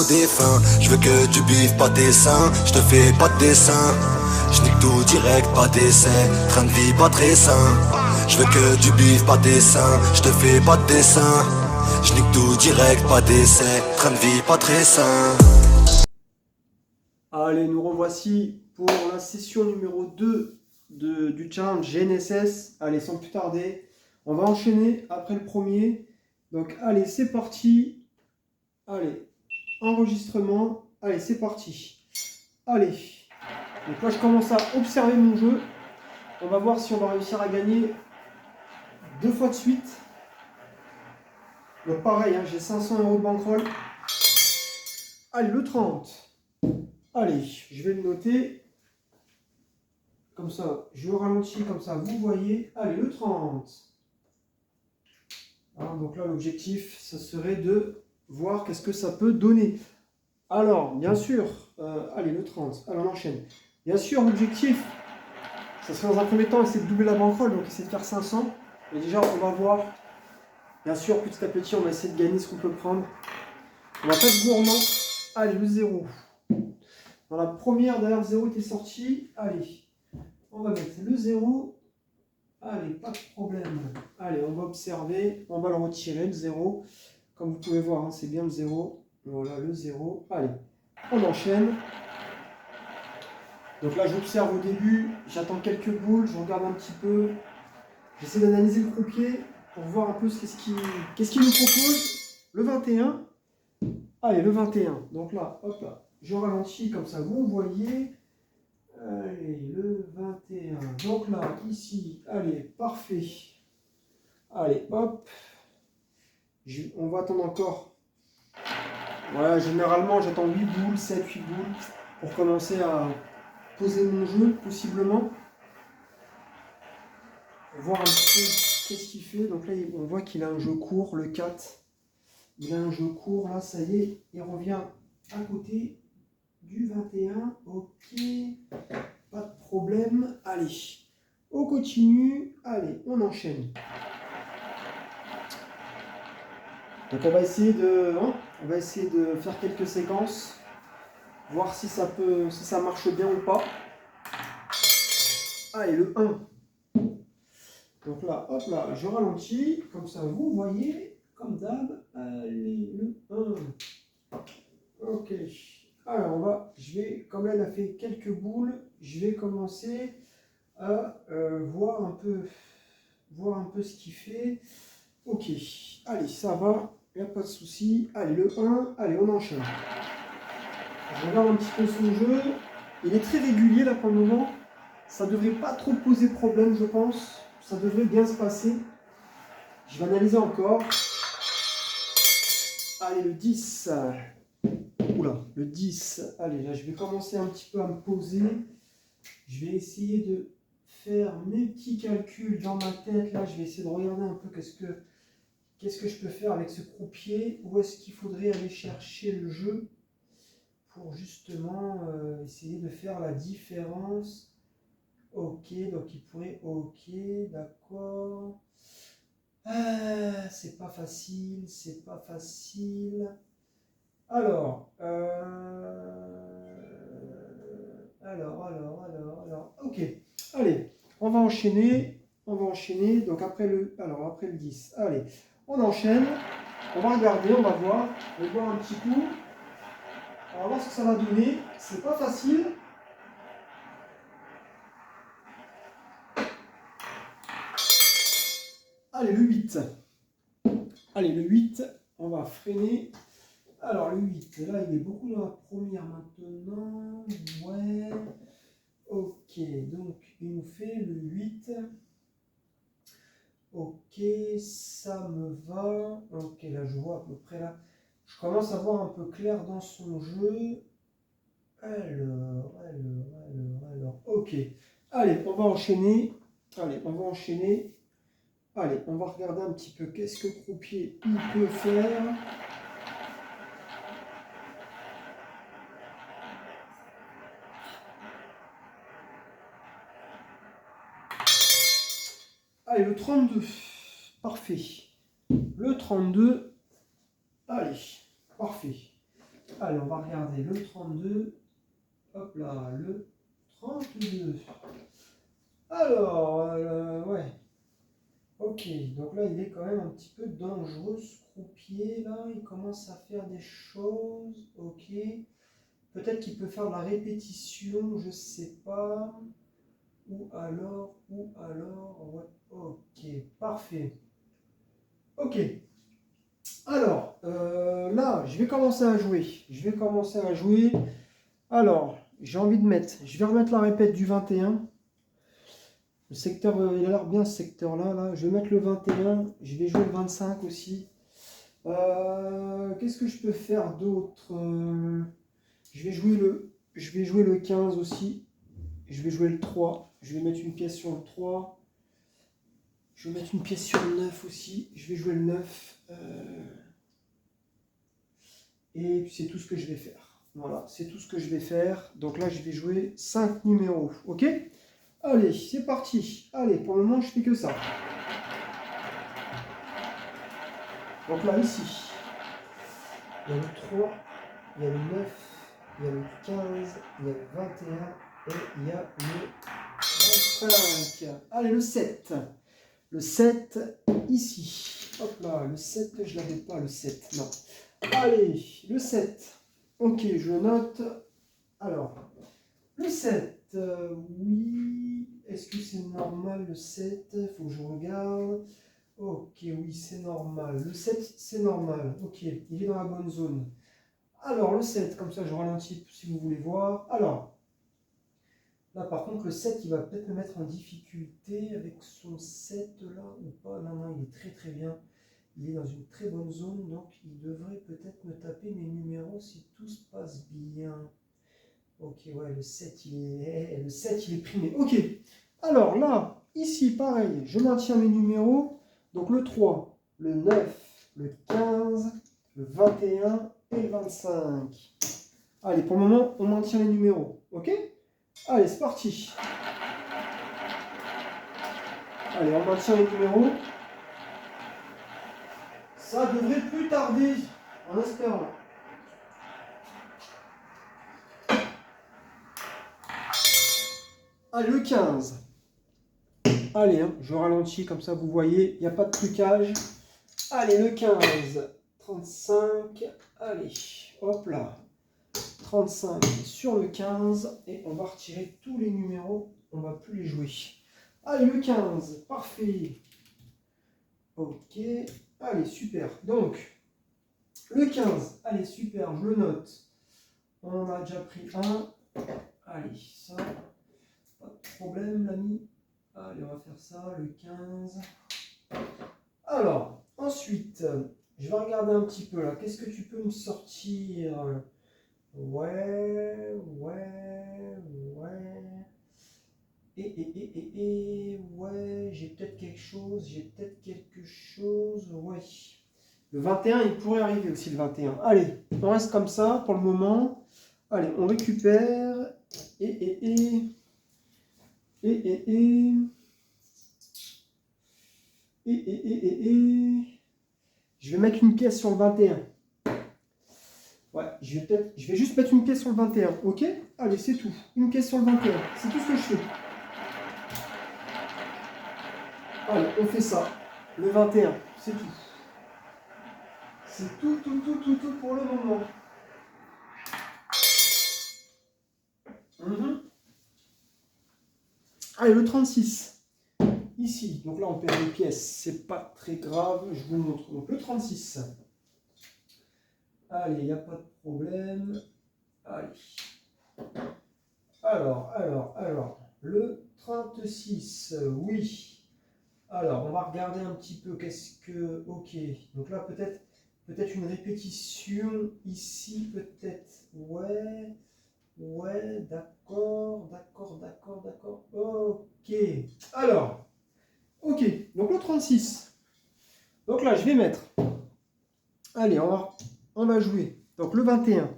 des fins. Je veux que du bif, pas des seins. Je te fais pas de dessin. Je nique tout direct, pas d'essai. Train de vie pas très sain. Je veux que du bif, pas des seins. Je te fais pas de dessin. Je nique tout direct, pas d'essai. Train de vie pas très sain. Allez, nous revoici pour la session numéro 2 du challenge GNSS. Allez, sans plus tarder, on va enchaîner après le premier. Donc, allez, c'est parti. Allez, enregistrement. Allez, c'est parti. Allez. Donc là, je commence à observer mon jeu. On va voir si on va réussir à gagner 2 fois de suite. Donc pareil, hein, j'ai 500 € de bankroll. Allez, le 30. Allez, je vais le noter. Comme ça, je ralentis, comme ça, vous voyez. Allez, le 30. Hein, donc là, l'objectif, ça serait de voir qu'est-ce que ça peut donner. Alors, bien sûr, allez, le 30. Allez, on enchaîne. Bien sûr, l'objectif, ça serait dans un premier temps essayer de doubler la bankroll, donc essayer de faire 500. Mais déjà, on va voir. Bien sûr, petit à petit, on va essayer de gagner ce qu'on peut prendre. On va pas être gourmand. Allez, le 0. Dans la première, d'ailleurs, le 0 était sorti. Allez, on va mettre le 0. Allez, pas de problème. Allez, on va observer. On va le retirer, le 0. Comme vous pouvez voir, hein, c'est bien le 0. Voilà, le 0. Allez, on enchaîne. Donc là, j'observe au début. J'attends quelques boules. Je regarde un petit peu. J'essaie d'analyser le croupier pour voir un peu qu'est-ce qu'il nous propose. Le 21. Allez, le 21. Donc là, hop là. Je ralentis comme ça, vous voyez. Allez, le 21. Donc là, ici, allez, parfait. Allez, hop. On va attendre encore. Voilà, généralement, j'attends 8 boules, 7, 8 boules pour commencer à poser mon jeu, possiblement. Voir un petit peu qu'est-ce qu'il fait. Donc là, on voit qu'il a un jeu court, le 4. Il a un jeu court, là, ça y est, il revient à côté du 21. Ok, pas de problème. Allez, on continue. Allez, on enchaîne. Donc on va essayer de faire quelques séquences, voir si ça marche bien ou pas. Allez, le 1. Donc là, hop là, je ralentis, comme ça vous voyez, comme d'hab. Allez, le 1. Ok. Alors comme elle a fait quelques boules, je vais commencer à voir un peu ce qu'il fait. Ok, allez, ça va, il n'y a pas de souci. Allez, le 1, allez, on enchaîne. Je regarde un petit peu son jeu. Il est très régulier là pour le moment. Ça ne devrait pas trop poser problème, je pense. Ça devrait bien se passer. Je vais analyser encore. Allez, le 10. Oula, le 10. Allez, là, je vais commencer un petit peu à me poser. Je vais essayer de faire mes petits calculs dans ma tête. Là, je vais essayer de regarder un peu qu'est-ce que je peux faire avec ce croupier. Où est-ce qu'il faudrait aller chercher le jeu pour justement essayer de faire la différence. Ok, donc il pourrait... Ok, d'accord. C'est pas facile, c'est pas facile. Alors, ok. Allez, on va enchaîner. Donc après le 10. Allez, on enchaîne. On va regarder, on va voir. On va voir un petit coup. On va voir ce que ça va donner. C'est pas facile. Allez, le 8. Allez, le 8. On va freiner. Alors, le 8. Là, il est beaucoup dans la première maintenant. Ouais. Ok, donc il nous fait le 8. Ok, ça me va. Ok, là, je vois à peu près là. Je commence à voir un peu clair dans son jeu. Alors. Ok. Allez, on va enchaîner. Allez, on va regarder un petit peu qu'est-ce que le croupier il peut faire. Allez, le 32. Parfait. Le 32. Allez, parfait. Allez, on va regarder le 32. Hop là, le 32. Alors, ouais. Ok, donc là, il est quand même un petit peu dangereux, ce croupier, là. Il commence à faire des choses. Ok. Peut-être qu'il peut faire de la répétition, je sais pas. Ou alors. Ouais. Ok, parfait. Ok. Alors, là, je vais commencer à jouer. Alors, j'ai envie de mettre. Je vais remettre la répète du 21. Le secteur, il a l'air bien ce secteur-là. Là. Je vais mettre le 21. Je vais jouer le 25 aussi. Qu'est-ce que je peux faire d'autre je vais jouer le 15 aussi. Je vais jouer le 3. Je vais mettre une pièce sur le 3. Je vais mettre une pièce sur le 9 aussi. Je vais jouer le 9. Et puis c'est tout ce que je vais faire. Voilà, c'est tout ce que je vais faire. Donc là, je vais jouer 5 numéros. Ok? Allez, c'est parti. Allez, pour le moment, je fais que ça. Donc là, ici, il y a le 3, il y a le 9, il y a le 15, il y a le 21 et il y a le 25. Allez, le 7. Le 7, ici. Hop là, le 7, je ne l'avais pas, le 7. Non. Allez, le 7. Ok, je le note. Alors, le 7, oui. Est-ce que c'est normal le 7? Il faut que je regarde. Ok, oui, c'est normal. Le 7, c'est normal. Ok, il est dans la bonne zone. Alors, le 7, comme ça, je ralentis si vous voulez voir. Alors, là, par contre, le 7, il va peut-être me mettre en difficulté avec son 7 là ou pas. Non, non, il est très très bien. Il est dans une très bonne zone, donc il devrait peut-être me taper mes numéros si tout se passe bien. Ok, ouais, le 7, il est primé. Ok, alors là, ici, pareil, je maintiens mes numéros. Donc le 3, le 9, le 15, le 21 et le 25. Allez, pour le moment, on maintient les numéros. Ok? Allez, c'est parti. Allez, on maintient les numéros. Ça devrait plus tarder, en espérant. Allez, le 15. Allez, hein, je ralentis, comme ça vous voyez, il n'y a pas de trucage. Allez, le 15. 35. Allez, hop là. 35 sur le 15. Et on va retirer tous les numéros. On ne va plus les jouer. Allez, le 15. Parfait. Ok. Allez, super. Donc, le 15. Allez, super. Je le note. On en a déjà pris un. Allez, ça. Pas de problème, l'ami. Allez, on va faire ça. Le 15. Alors, ensuite, je vais regarder un petit peu là. Qu'est-ce que tu peux me sortir? Ouais. Ouais, j'ai peut-être quelque chose. Ouais. Le 21, il pourrait arriver aussi le 21. Allez, on reste comme ça pour le moment. Allez, on récupère. Je vais mettre une pièce sur le 21. Ouais, je vais juste mettre une pièce sur le 21, ok? Allez, c'est tout. Une pièce sur le 21, c'est tout ce que je fais. Allez, on fait ça. Le 21, c'est tout. C'est tout pour le moment. Allez, le 36. Ici, donc là on perd une pièce, c'est pas très grave, je vous montre. Donc le 36. Allez, il n'y a pas de problème. Allez. Alors, le 36, oui. Alors, on va regarder un petit peu qu'est-ce que... Ok, donc là peut-être une répétition ici, peut-être. Ouais, d'accord. Ok. Alors, ok, donc le 36. Donc là, je vais mettre... Allez, on va jouer. Donc le 21.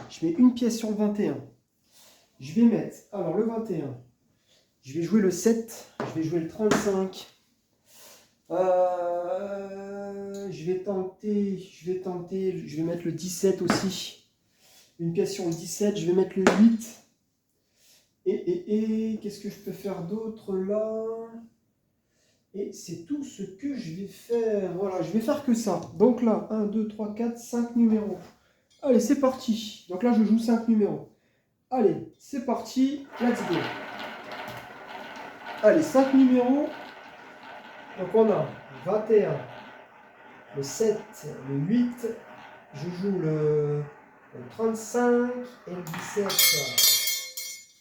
Je mets une pièce sur le 21. Je vais mettre... Alors, le 21. Je vais jouer le 7. Je vais jouer le 35. Je vais tenter, je vais mettre le 17 aussi. Une pièce sur le 17, je vais mettre le 8. Et qu'est-ce que je peux faire d'autre là? Et c'est tout ce que je vais faire. Voilà, je vais faire que ça. Donc là, 1, 2, 3, 4, 5 numéros. Allez, c'est parti. Donc là, je joue 5 numéros. Allez, c'est parti. Let's go. Allez, 5 numéros. Donc on a 21, le 7, le 8. Je joue le 35 et le 17.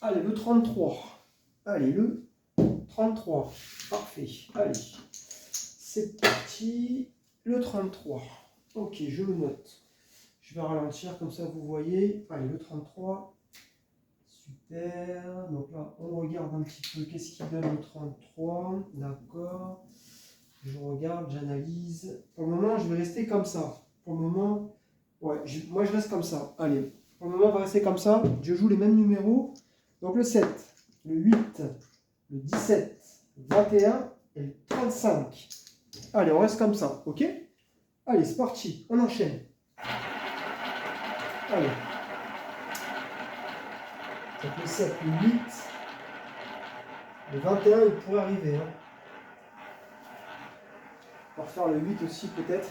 Allez, le 33. Allez, le 33. Parfait. Allez, c'est parti. Le 33. Ok, je le note. Je vais ralentir comme ça vous voyez. Allez, le 33. Super. Donc là, on regarde un petit peu qu'est-ce qui donne le 33. D'accord. Je regarde, j'analyse. Pour le moment, je vais rester comme ça. Pour le moment, ouais, moi je reste comme ça. Allez, pour le moment, on va rester comme ça. Je joue les mêmes numéros. Donc le 7, le 8, le 17, le 21 et le 35. Allez, on reste comme ça, ok? Allez, c'est parti, on enchaîne. Allez. Donc le 7, le 8, le 21, il pourrait arriver. Hein. On va refaire le 8 aussi peut-être.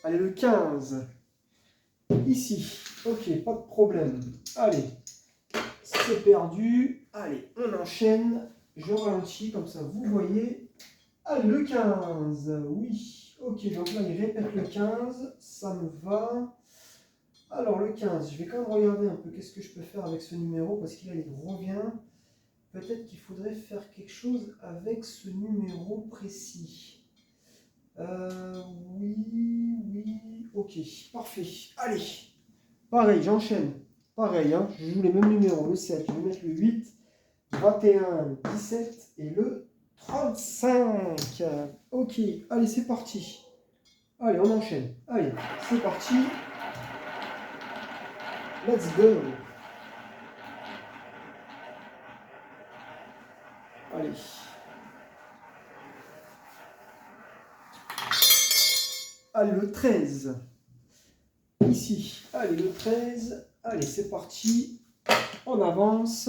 Allez, le 15. Ici. Ok, pas de problème. Allez, c'est perdu. Allez, on enchaîne. Je ralentis, comme ça vous voyez. Allez, le 15. Oui. Ok, donc là, il répète le 15. Ça me va. Alors, le 15, je vais quand même regarder un peu qu'est-ce que je peux faire avec ce numéro. Parce qu'il revient. Peut-être qu'il faudrait faire quelque chose avec ce numéro précis. Oui, ok, parfait. Allez, pareil, j'enchaîne. Pareil, hein, je joue les mêmes numéros. Le 7, je vais mettre le 8, 21, le 17 et le 35. Ok, allez, c'est parti. Allez, on enchaîne. Allez, c'est parti. Let's go. Allez. Allez, le 13. Ici. Allez, le 13. Allez, c'est parti. On avance.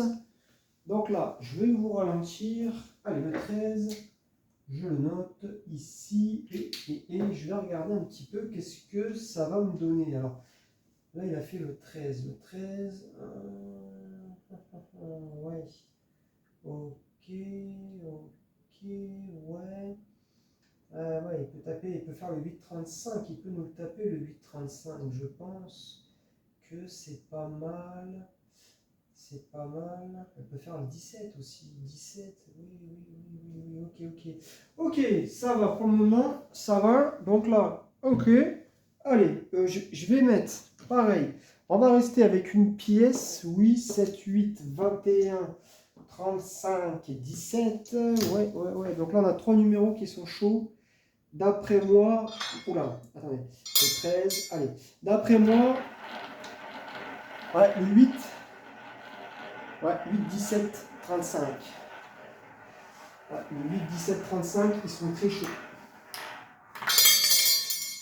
Donc là, je vais vous ralentir. Allez, le 13. Je le note ici. Et je vais regarder un petit peu qu'est-ce que ça va me donner. Alors, là, il a fait le 13. Le 13. Ouais. Ok. Ouais. Ouais, il peut taper, il peut faire le 8,35, il peut nous le taper le 8,35. Je pense que c'est pas mal. C'est pas mal. Elle peut faire le 17 aussi. 17, oui, ok. Ok, ça va pour le moment, ça va. Donc là, ok. Allez, je vais mettre, pareil, on va rester avec une pièce, oui, 7, 8, 21, 35 et 17. Ouais. Donc là, on a 3 numéros qui sont chauds. D'après moi, oula, attendez, le 13, allez, d'après moi, ouais, le 8, ouais, 8, 17, 35. Ouais, le 8, 17, 35, ils sont très chauds.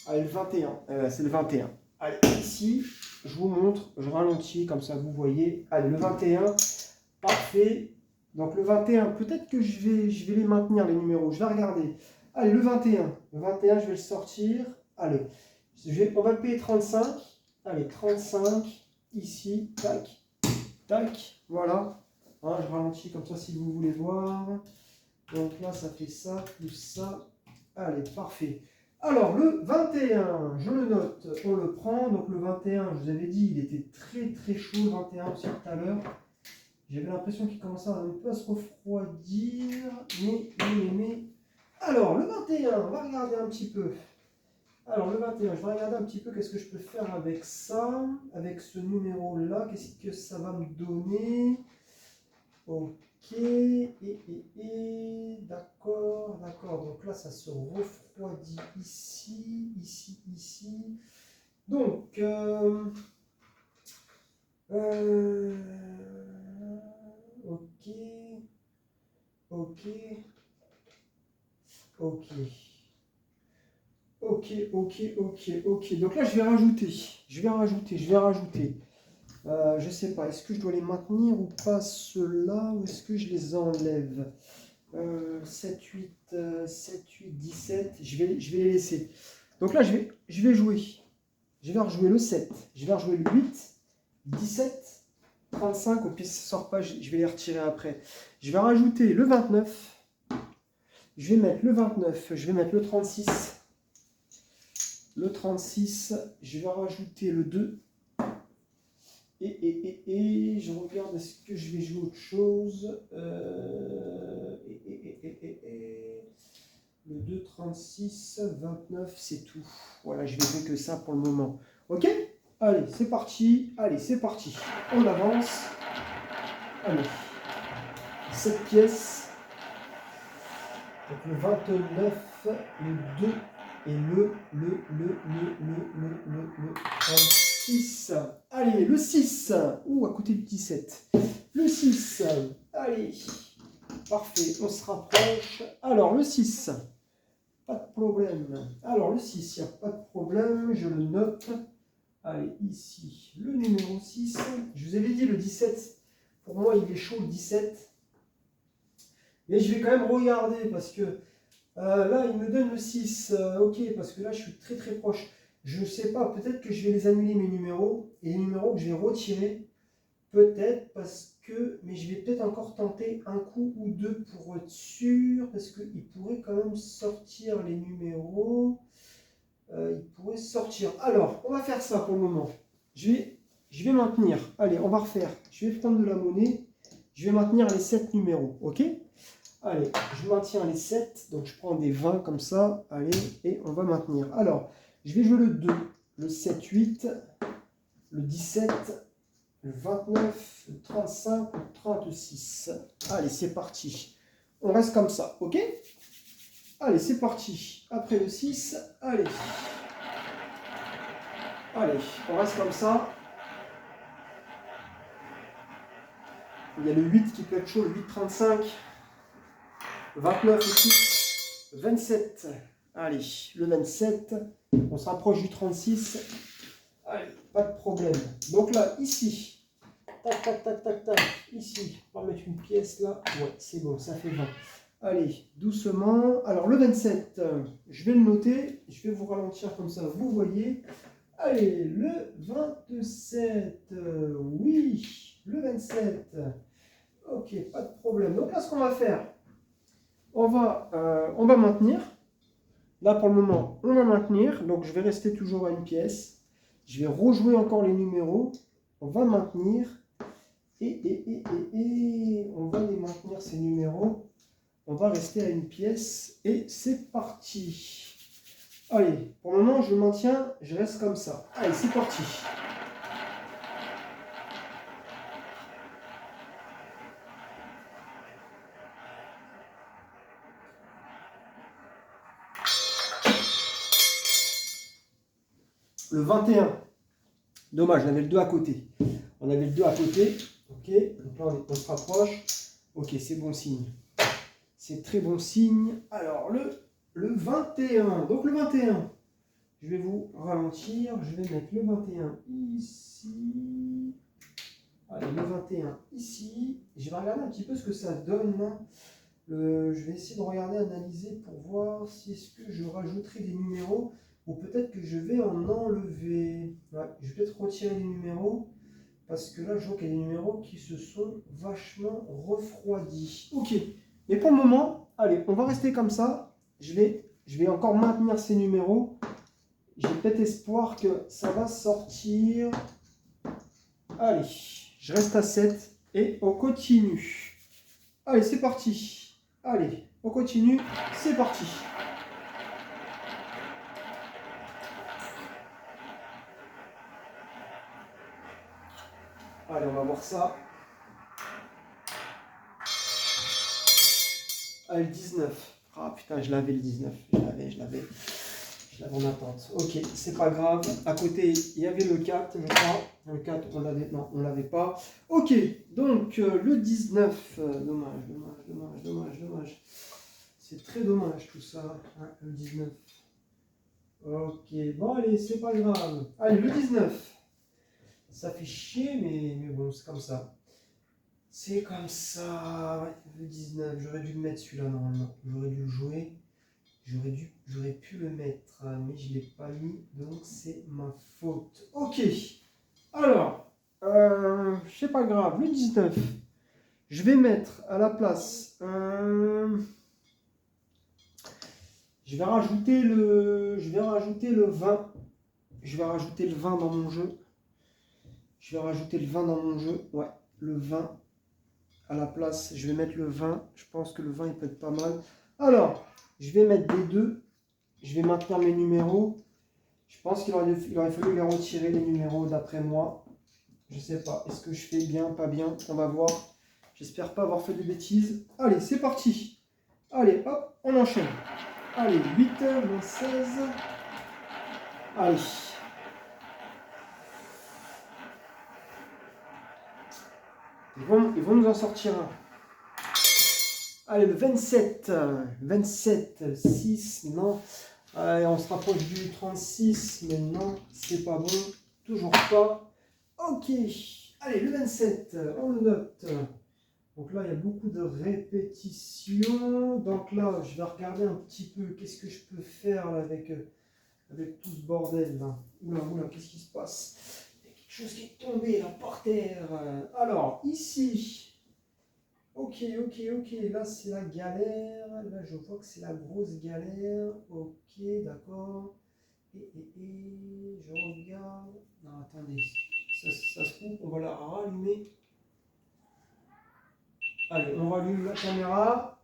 Allez, le 21, c'est le 21. Allez, ici, je vous montre, je ralentis, comme ça vous voyez. Allez, le 21, parfait. Donc le 21, peut-être que je vais les maintenir, les numéros, je vais regarder. Allez, le 21, je vais le sortir. Allez, on va le payer 35. Allez, 35, ici, tac, tac, voilà. Hein, je ralentis comme ça si vous voulez voir. Donc là, ça fait ça, plus ça. Allez, parfait. Alors, le 21, je le note, on le prend. Donc le 21, je vous avais dit, il était très chaud, le 21 aussi tout à l'heure. J'avais l'impression qu'il commençait un peu à se refroidir. Mais. Alors, le 21, on va regarder un petit peu. Alors, le 21, je vais regarder un petit peu qu'est-ce que je peux faire avec ça, avec ce numéro-là. Qu'est-ce que ça va me donner? Ok, d'accord. Donc là, ça se refroidit ici. Donc, ok. Ok, ok, ok, ok. Donc là, je vais rajouter. Je sais pas, est-ce que je dois les maintenir ou pas ceux-là, ou est-ce que je les enlève? 7, 8, 7, 8, 17, je vais les laisser. Donc là, je vais jouer. Je vais rejouer le 7, je vais rejouer le 8, 17, 35, au pire ça ne sort pas, je vais les retirer après. Je vais rajouter le 29, je vais mettre le 29, je vais mettre le 36, je vais rajouter le 2, et je regarde, est-ce que je vais jouer autre chose, le 2, 36, 29, c'est tout. Voilà, je vais jouer que ça pour le moment. Ok? Allez, c'est parti. On avance. Allez. 7 pièces. Donc le 29, le 2 et le 36. Allez, le 6. Ouh, à côté du 17. Le 6. Allez. Parfait, on se rapproche. Alors, le 6. Pas de problème. Alors, le 6, il n'y a pas de problème. Je le note. Allez, ici, le numéro 6. Je vous avais dit le 17. Pour moi, il est chaud le 17. Mais je vais quand même regarder parce que là, il me donne le 6. Ok, parce que là, je suis très très proche. Je ne sais pas, peut-être que je vais les annuler mes numéros. Et les numéros que je vais retirer, peut-être parce que... Mais je vais peut-être encore tenter un coup ou deux pour être sûr. Parce qu'il pourrait quand même sortir les numéros. Il pourrait sortir. Alors, on va faire ça pour le moment. Je vais maintenir. Allez, on va refaire. Je vais prendre de la monnaie. Je vais maintenir les 7 numéros. Ok? Allez, je maintiens les 7. Donc, je prends des 20 comme ça. Allez, et on va maintenir. Alors, je vais jouer le 2, le 7, 8, le 17, le 29, le 35, le 36. Allez, c'est parti. On reste comme ça. Ok? Allez, c'est parti. Après le 6, allez. Allez, on reste comme ça. Il y a le 8 qui peut être chaud, le 8,35. 29 aussi. 27. Allez, le 27. On se rapproche du 36. Allez, pas de problème. Donc là, ici. Tac, tac, tac, tac, tac. Ici, on va mettre une pièce là. Ouais, c'est bon, ça fait 20. Allez, doucement. Alors le 27, je vais le noter. Je vais vous ralentir comme ça, vous voyez. Allez, le 27. Oui, le 27. Ok, pas de problème. Donc là, ce qu'on va faire, on va maintenir. Là, pour le moment, on va maintenir. Donc, je vais rester toujours à une pièce. Je vais rejouer encore les numéros. On va maintenir. Et on va les maintenir, ces numéros. On va rester à une pièce. Et c'est parti. Allez, pour le moment, je maintiens. Je reste comme ça. Allez, c'est parti. Le 21. Dommage, on avait le 2 à côté. On avait le 2 à côté. Ok, donc là on se rapproche. Ok, c'est bon signe. C'est très bon signe. Alors le 21. Donc le 21. Je vais vous ralentir. Je vais mettre le 21 ici. Allez, le 21 ici. Je vais regarder un petit peu ce que ça donne. Je vais essayer de regarder, analyser pour voir si est-ce que je rajouterai des numéros. Ou peut-être que je vais en enlever. Ouais, je vais peut-être retirer les numéros. Parce que là, je vois qu'il y a des numéros qui se sont vachement refroidis. Ok. Mais pour le moment, allez, on va rester comme ça. Je vais encore maintenir ces numéros. J'ai peut-être espoir que ça va sortir. Allez, je reste à 7 et on continue. Allez, c'est parti. Allez, on continue. C'est parti. Allez, on va voir ça. Allez, le 19. Ah putain, je l'avais le 19. Je l'avais en attente. Ok, c'est pas grave. À côté, il y avait le 4, je crois. Le 4, on l'avait. Non, on l'avait pas. Ok, donc le 19. Dommage. C'est très dommage tout ça. Hein, le 19. Ok, bon allez, c'est pas grave. Allez, le 19. Ça fait chier, mais bon, c'est comme ça. C'est comme ça. Ouais, le 19, j'aurais dû le mettre celui-là normalement. J'aurais dû le jouer. J'aurais pu le mettre, mais je ne l'ai pas mis, donc c'est ma faute. Ok, alors, c'est pas grave, le 19. Je vais mettre à la place. Je vais rajouter le 20. Je vais rajouter le 20 dans mon jeu. Je vais rajouter le 20 dans mon jeu. Ouais, le 20 à la place. Je vais mettre le 20. Je pense que le 20, il peut être pas mal. Alors, je vais mettre des 2. Je vais maintenir mes numéros. Je pense qu'il aurait fallu les retirer, les numéros, d'après moi. Je sais pas. Est-ce que je fais bien, pas bien? On va voir. J'espère pas avoir fait de bêtises. Allez, c'est parti. Allez, hop, on enchaîne. Allez, 8, 16. Allez. Ils vont nous en sortir un. Allez, le 27. 27, 6, non. Allez, on se rapproche du 36, mais non, c'est pas bon. Toujours pas. Ok. Allez, le 27, on le note. Donc là, il y a beaucoup de répétitions. Donc là, je vais regarder un petit peu qu'est-ce que je peux faire là, avec tout ce bordel là. Oula, qu'est-ce qui se passe? Il y a quelque chose qui est tombé là par terre. Alors, ici. Ok. Là, c'est la galère. Là, je vois que c'est la grosse galère. Ok, d'accord. Et je regarde. Non, attendez. Ça se trouve, on va la rallumer. Allez, on rallume la caméra.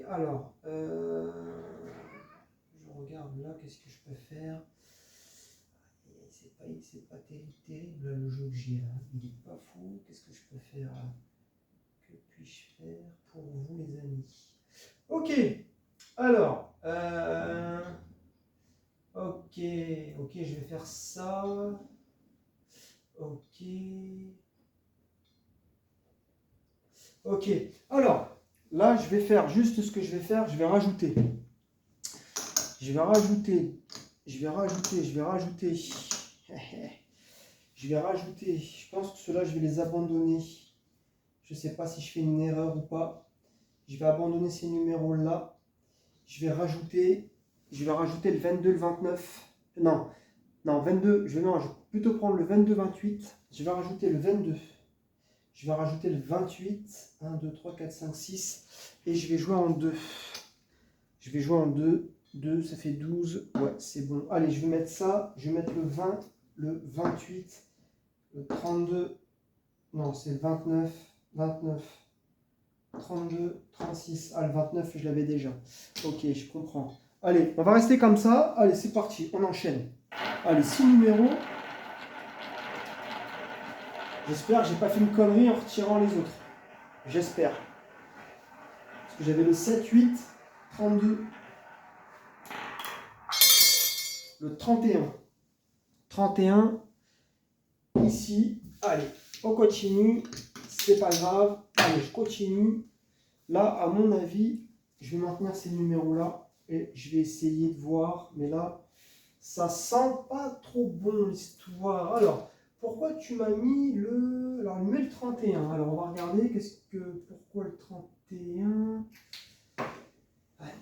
Alors, je regarde là, qu'est-ce que je peux faire? C'est pas terrible là, le jeu que j'ai là. Il est pas fou. Qu'est-ce que je peux faire là? Que puis-je faire pour vous les amis? Ok, alors, ok, je vais faire ça. Ok, alors, là, je vais faire juste ce que je vais faire. Je vais rajouter. Je pense que ceux-là, je vais les abandonner. Je ne sais pas si je fais une erreur ou pas. Je vais abandonner ces numéros-là. Je vais rajouter le 22, le 29. Non, 22. Je vais plutôt prendre le 22, 28. Je vais rajouter le 22. Je vais rajouter le 28. 1, 2, 3, 4, 5, 6. Et je vais jouer en 2. 2, ça fait 12. Ouais, c'est bon. Allez, je vais mettre ça. Je vais mettre le 20, le 28, le 32. Non, c'est le 29, 32, 36. Ah, le 29, je l'avais déjà. Ok, je comprends. Allez, on va rester comme ça. Allez, c'est parti. On enchaîne. Allez, 6 numéros. J'espère que j'ai pas fait une connerie en retirant les autres. J'espère. Parce que j'avais le 7, 8, 32. Le 31. 31. Ici. Allez, on continue. C'est pas grave. Allez, je continue. Là, à mon avis, je vais maintenir ces numéros-là. Et je vais essayer de voir. Mais là, ça sent pas trop bon l'histoire. Alors, pourquoi tu m'as mis le... Alors, il met le 31. Alors, on va regarder. Pourquoi le 31?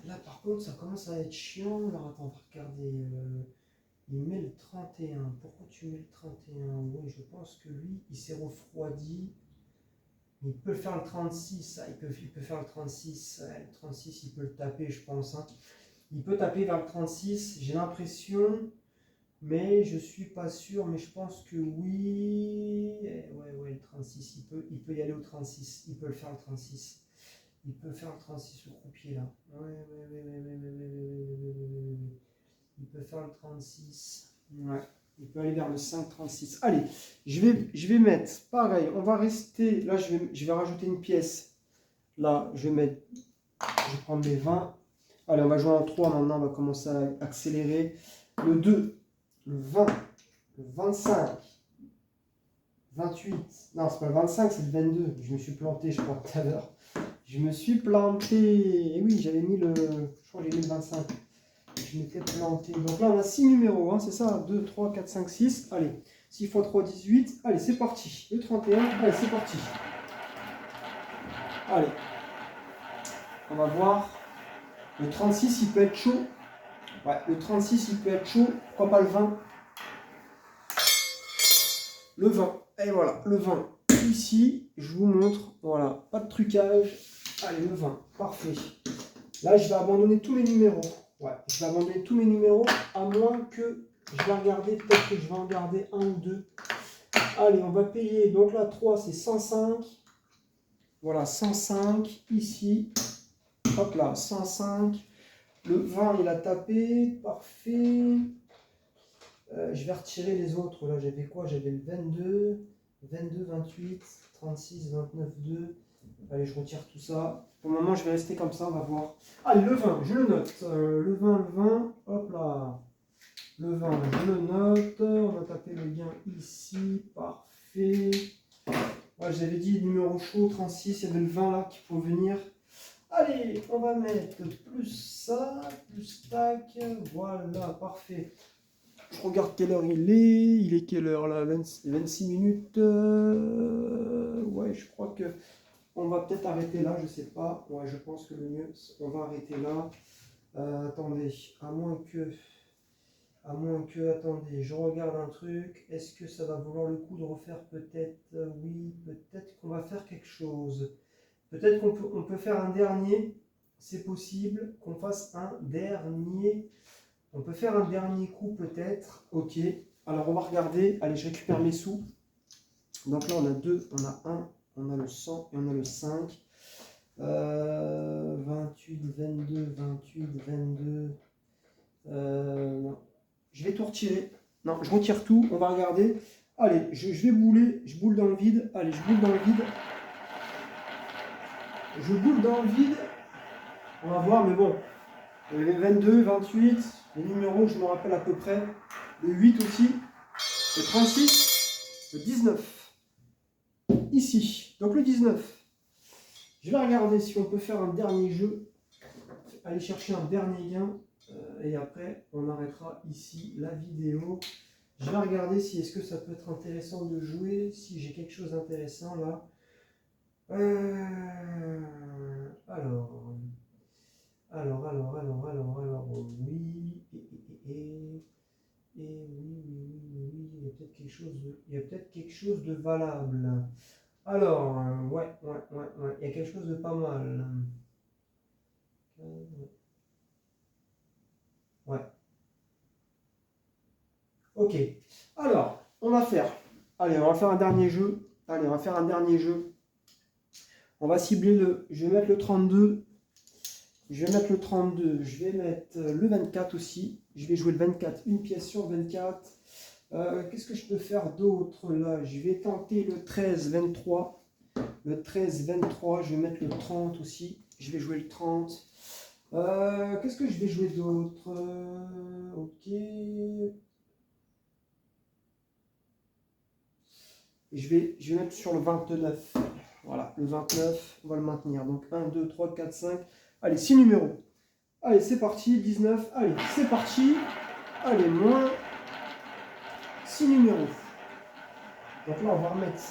Là, par contre, ça commence à être chiant. Alors, attends, on va regarder. Il met le 31. Pourquoi tu mets le 31? Oui, je pense que lui, il s'est refroidi. Il peut faire le 36. Il peut faire le 36. Le 36, il peut le taper, je pense. Hein. Il peut taper vers le 36. J'ai l'impression, mais je suis pas sûr. Mais je pense que oui. Ouais, le 36. Il peut y aller au 36. Il peut le faire le 36. Il peut faire le 36, le croupier là. Ouais. Il peut faire le 36. Ouais. Il peut aller vers le 5,36. Allez, je vais mettre, pareil, on va rester, là je vais rajouter une pièce. Là, je vais prendre les 20. Allez, on va jouer en 3 maintenant, on va commencer à accélérer. Le 2, le 20, le 25, 28. Non, c'est pas le 25, c'est le 22. Je me suis planté, je crois, tout à l'heure. Je me suis planté. Et oui, j'avais mis je crois que j'ai mis le 25. je m'étais planté. Donc là, on a 6 numéros, hein, c'est ça? 2, 3, 4, 5, 6. Allez, 6 x 3, 18. Allez, c'est parti. Le 31, allez, c'est parti. Allez, on va voir. Le 36, il peut être chaud. Ouais, le 36, il peut être chaud. Pourquoi pas le 20? Le 20. Et voilà, le 20. Ici, je vous montre. Voilà, pas de trucage. Allez, le 20. Parfait. Là, je vais abandonner tous les numéros. Ouais, je vais abandonner tous mes numéros, à moins que je vais regarder, peut-être que je vais en garder un ou deux. Allez, on va payer. Donc là, 3, c'est 105. Voilà, 105. Ici, hop là, 105. Le 20, il a tapé. Parfait. Je vais retirer les autres. Là, j'avais quoi? J'avais le 22, 22, 28, 36, 29, 2. Allez, je retire tout ça. Pour le moment, je vais rester comme ça, on va voir. Allez, le 20, je le note. Le 20, hop là. Le 20, je le note. On a tapé le gain ici. Parfait. Ouais, j'avais dit numéro chaud, 36. Il y avait le 20 là qui faut venir. Allez, on va mettre plus ça, plus tac. Voilà, parfait. Je regarde quelle heure il est. Il est quelle heure là? 26 minutes. Ouais, je crois que on va peut-être arrêter là, je sais pas. Ouais, je pense que le mieux, on va arrêter là. Attendez, à moins que, attendez, je regarde un truc. Est-ce que ça va valoir le coup de refaire peut-être? Oui, peut-être qu'on va faire quelque chose. Peut-être qu'on peut faire un dernier. C'est possible qu'on fasse un dernier. On peut faire un dernier coup peut-être. Ok. Alors on va regarder. Allez, je récupère mes sous. Donc là on a deux, on a un, on a le 100 et on a le 5. 28, 22, 28, 22. Non. Je vais tout retirer. Non, je retire tout. On va regarder. Allez, je vais bouler. Je boule dans le vide. Allez, je boule dans le vide. Je boule dans le vide. On va voir, mais bon. Les 22, 28, les numéros, je me rappelle à peu près. Le 8 aussi. Le 36. Le 19. Ici. Donc le 19. Je vais regarder si on peut faire un dernier jeu. Aller chercher un dernier gain. Et après, on arrêtera ici la vidéo. Je vais regarder si est-ce que ça peut être intéressant de jouer. Si j'ai quelque chose d'intéressant là. Alors, oui. Et oui, il y a peut-être quelque chose de valable. Alors, ouais, il y a quelque chose de pas mal. Ouais. Ok. Alors, on va faire un dernier jeu. Allez, on va faire un dernier jeu. On va cibler je vais mettre le 32. Je vais mettre le 32. Je vais mettre le 24 aussi. Je vais jouer le 24. Une pièce sur 24. Qu'est-ce que je peux faire d'autre là? Je vais tenter le 13, 23. Le 13, 23. Je vais mettre le 30 aussi. Je vais jouer le 30. Qu'est-ce que je vais jouer d'autre? Ok. Je vais mettre sur le 29. Voilà, le 29, on va le maintenir. Donc 1, 2, 3, 4, 5. Allez, 6 numéros. Allez, c'est parti. 19. Allez, c'est parti. Allez, moins 6 numéros. Donc là, on va remettre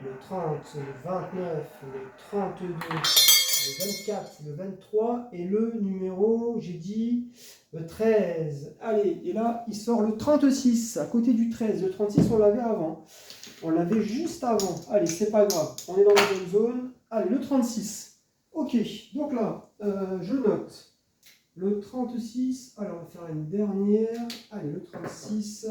le 30, le 29, le 32, le 24, le 23 et le numéro, j'ai dit, le 13. Allez, et là, il sort le 36 à côté du 13. Le 36, on l'avait avant. On l'avait juste avant. Allez, c'est pas grave. On est dans la bonne zone. Allez, le 36. Ok, donc là, je note le 36. Alors, on va faire une dernière. Allez, le 36.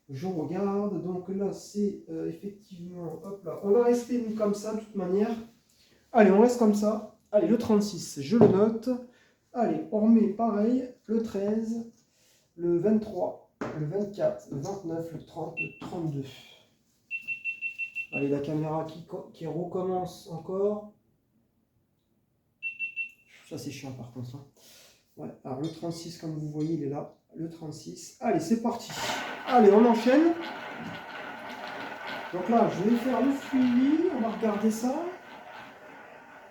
Je regarde. Donc là, c'est effectivement... Hop là. On va rester comme ça, de toute manière. Allez, on reste comme ça. Allez, le 36, je le note. Allez, on remet pareil. Le 13, le 23, le 24, le 29, le 30, le 32. Allez, la caméra qui recommence encore. Ça, c'est chiant par contre. Hein. Ouais, alors le 36, comme vous voyez, il est là. Le 36. Allez, c'est parti. Allez, on enchaîne. Donc là, je vais faire le suivi. On va regarder ça.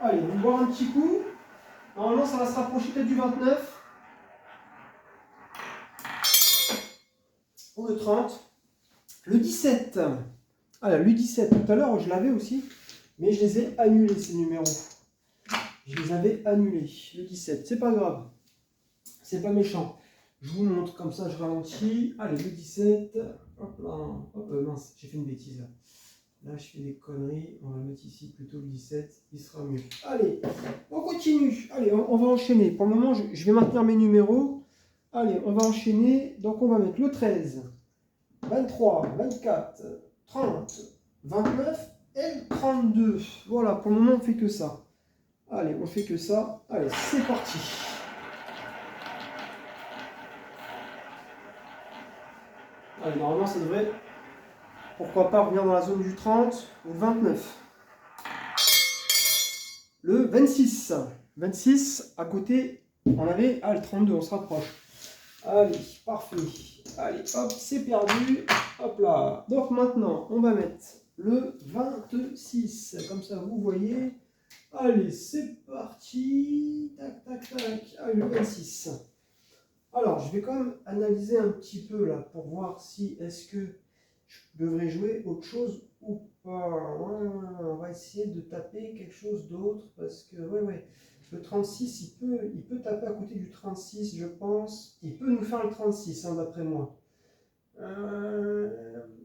Allez, on va boire un petit coup. Normalement, ça va se rapprocher peut-être du 29. ou le 30. Le 17. Alors, le 17, tout à l'heure, je l'avais aussi, mais je les ai annulés, ces numéros. Je les avais annulés. Le 17, c'est pas grave. C'est pas méchant. Je vous montre, comme ça, je ralentis. Allez, le 17. Hop là. Hop, mince, j'ai fait une bêtise là. Là, je fais des conneries. On va mettre ici plutôt le 17. Il sera mieux. Allez, on continue. Allez, on va enchaîner. Pour le moment, je vais maintenir mes numéros. Allez, on va enchaîner. Donc, on va mettre le 13, 23, 24, 30, 29 et le 32. Voilà, pour le moment, on fait que ça. Allez, on fait que ça. Allez, c'est parti. Allez, normalement, ça devrait, pourquoi pas, revenir dans la zone du 30 ou le 29. Le 26. 26, à côté, on avait le 32, on se rapproche. Allez, parfait. Allez, hop, c'est perdu. Hop là. Donc maintenant, on va mettre le 26. Comme ça, vous voyez. Allez, c'est parti. Tac, tac, tac. Allez, le 26. Alors, je vais quand même analyser un petit peu là pour voir si est-ce que je devrais jouer autre chose ou pas. Ouais, on va essayer de taper quelque chose d'autre parce que, ouais, le 36, il peut taper à côté du 36, je pense. Il peut nous faire le 36, hein, d'après moi.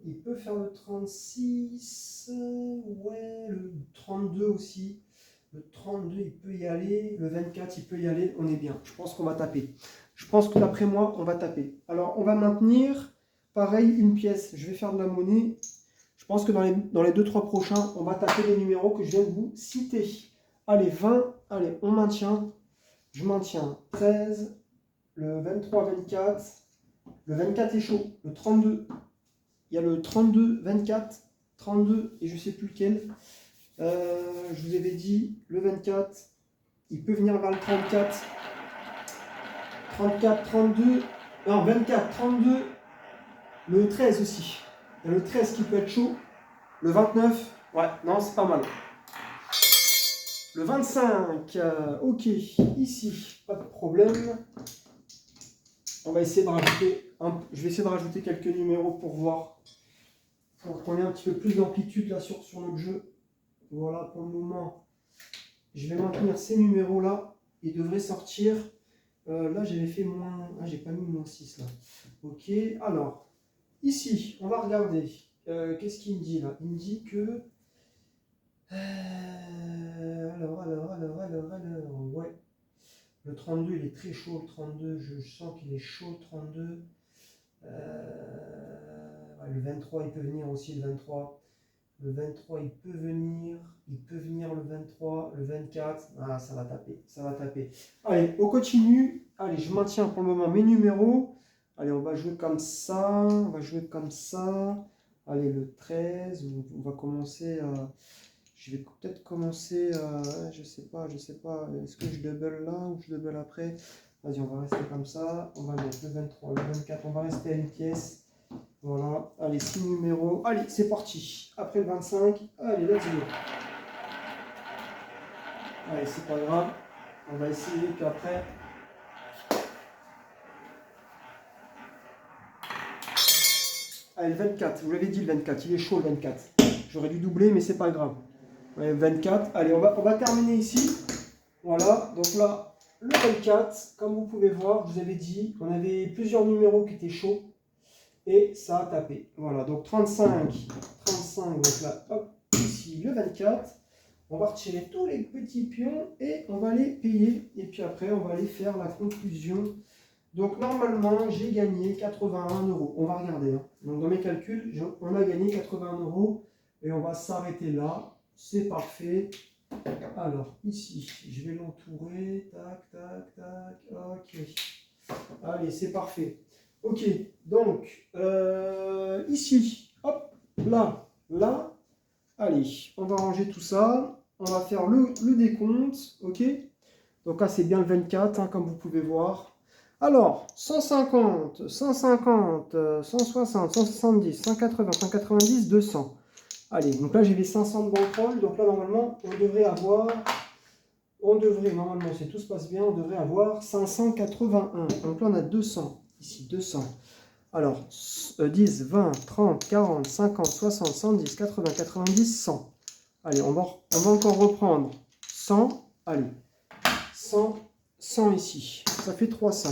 Il peut faire le 36, ouais, le 32 aussi. Le 32, il peut y aller. Le 24, il peut y aller. On est bien. Je pense qu'on va taper. Je pense que d'après moi, on va taper. Alors, on va maintenir, pareil, une pièce. Je vais faire de la monnaie. Je pense que dans les 2-3 prochains, on va taper les numéros que je viens de vous citer. Allez, 20. Allez, on maintient. Je maintiens 13. Le 23, 24. Le 24 est chaud. Le 32. Il y a le 32, 24, 32 et je ne sais plus lequel. Je vous avais dit, le 24, il peut venir vers le 34. 34, 32, non, 24, 32, le 13 aussi. Il y a le 13 qui peut être chaud. Le 29, ouais, non, c'est pas mal. Le 25, ok, ici, pas de problème. On va essayer de rajouter, je vais essayer de rajouter quelques numéros pour voir, pour qu'on ait un petit peu plus d'amplitude là sur notre jeu. Voilà, pour le moment, je vais maintenir ces numéros-là. Ils devraient sortir. Là, j'avais fait moins... Ah, j'ai pas mis moins 6 là. Ok, alors, ici, on va regarder. Qu'est-ce qu'il me dit là? Il me dit que... Alors, ouais. Le 32, il est très chaud, le 32. Je sens qu'il est chaud, le 32. Ouais, le 23, il peut venir aussi, le 23. Le 23, il peut venir le 23, le 24, ah, ça va taper. Allez, on continue. Allez, je maintiens pour le moment mes numéros. Allez, on va jouer comme ça, Allez, le 13, on va commencer à... Je vais peut-être commencer à... Je sais pas, est-ce que je double là ou je double après? Vas-y, on va rester comme ça. On va mettre le 23, le 24, on va rester à une pièce. Voilà, allez, 6 numéros. Allez, c'est parti. Après le 25, allez, let's go. Allez, c'est pas grave. On va essayer qu'après... Allez, le 24. Vous l'avez dit, le 24. Il est chaud, le 24. J'aurais dû doubler, mais c'est pas grave. Allez, 24. Allez, on va terminer ici. Voilà, donc là, le 24, comme vous pouvez voir, je vous avais dit, on avait plusieurs numéros qui étaient chauds. Et ça a tapé. Voilà, donc 35, donc là, hop, ici le 24. On va retirer tous les petits pions et on va les payer. Et puis après, on va aller faire la conclusion. Donc normalement, j'ai gagné 81 €. On va regarder. Hein. Donc dans mes calculs, on a gagné 81 € et on va s'arrêter là. C'est parfait. Alors ici, je vais l'entourer. Tac, tac, tac. Ok. Allez, c'est parfait. Ok, donc, ici, hop, là, allez, on va ranger tout ça, on va faire le décompte, ok. Donc là, c'est bien le 24, hein, comme vous pouvez voir. Alors, 150, 150, 160, 170, 180, 190, 200. Allez, donc là, j'ai les 500 de bankroll, donc là, normalement, normalement, si tout se passe bien, on devrait avoir 581. Donc là, on a 200. Ici, 200. Alors, 10, 20, 30, 40, 50, 60, 110, 80, 90, 100. Allez, on va encore reprendre 100. Allez, 100, 100 ici. Ça fait 300.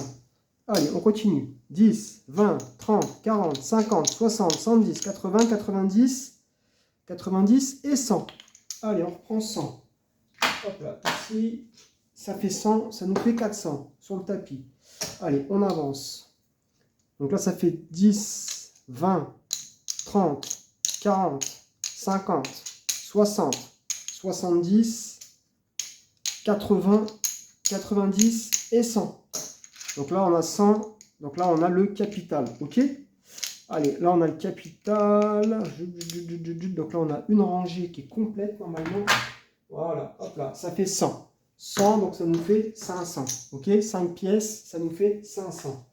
Allez, on continue. 10, 20, 30, 40, 50, 60, 110, 80, 90, 90 et 100. Allez, on reprend 100. Hop là, ici, ça fait 100, ça nous fait 400 sur le tapis. Allez, on avance. Donc là, ça fait 10, 20, 30, 40, 50, 60, 70, 80, 90 et 100. Donc là, on a 100. Donc là, on a le capital. OK? Allez, là, on a le capital. Donc là, on a une rangée qui est complète normalement. Voilà, hop là, ça fait 100. 100, donc ça nous fait 500. OK? 5 pièces, ça nous fait 500.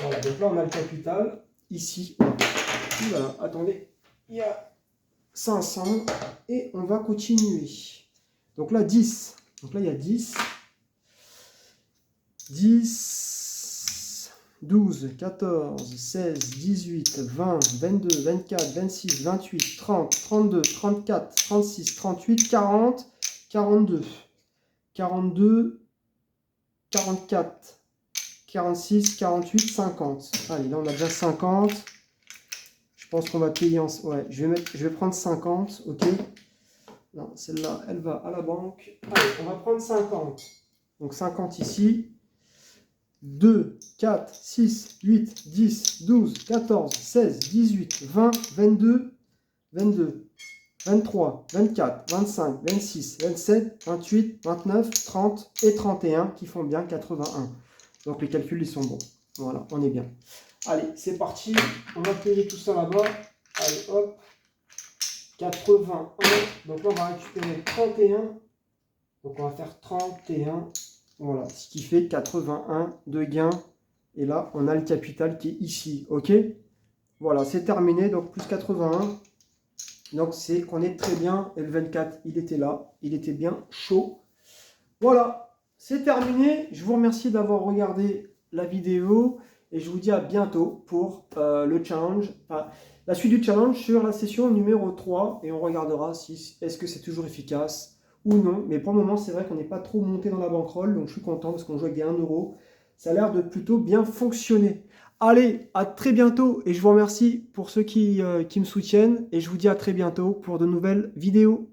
Voilà, donc là, on a le capital. Ici, voilà, attendez, il y a 500. Et on va continuer. Donc là, 10. Donc là, il y a 10. 10, 12, 14, 16, 18, 20, 22, 24, 26, 28, 30, 32, 34, 36, 38, 40, 42, 42, 44, 46, 48, 50. Allez, là on a déjà 50. Je pense qu'on va payer en... Ouais, je vais prendre 50, ok. Non, celle-là, elle va à la banque. Allez, on va prendre 50. Donc 50 ici. 2, 4, 6, 8, 10, 12, 14, 16, 18, 20, 22, 22, 23, 24, 25, 26, 27, 28, 29, 30 et 31 qui font bien 81. Donc les calculs ils sont bons. Voilà, on est bien. Allez, c'est parti. On va payer tout ça là-bas. Allez, hop. 81. Donc là, on va récupérer 31. Donc on va faire 31. Voilà, ce qui fait 81 de gain. Et là, on a le capital qui est ici. OK? Voilà, c'est terminé. Donc, plus 81. Donc, c'est qu'on est très bien. Et le 24, il était là. Il était bien chaud. Voilà, c'est terminé. Je vous remercie d'avoir regardé la vidéo. Et je vous dis à bientôt pour le challenge. Enfin, la suite du challenge sur la session numéro 3. Et on regardera si est-ce que c'est toujours efficace ou non, mais pour le moment c'est vrai qu'on n'est pas trop monté dans la bankroll, donc je suis content parce qu'on joue avec des 1 euro. Ça a l'air de plutôt bien fonctionner. Allez, à très bientôt et je vous remercie pour ceux qui me soutiennent et je vous dis à très bientôt pour de nouvelles vidéos.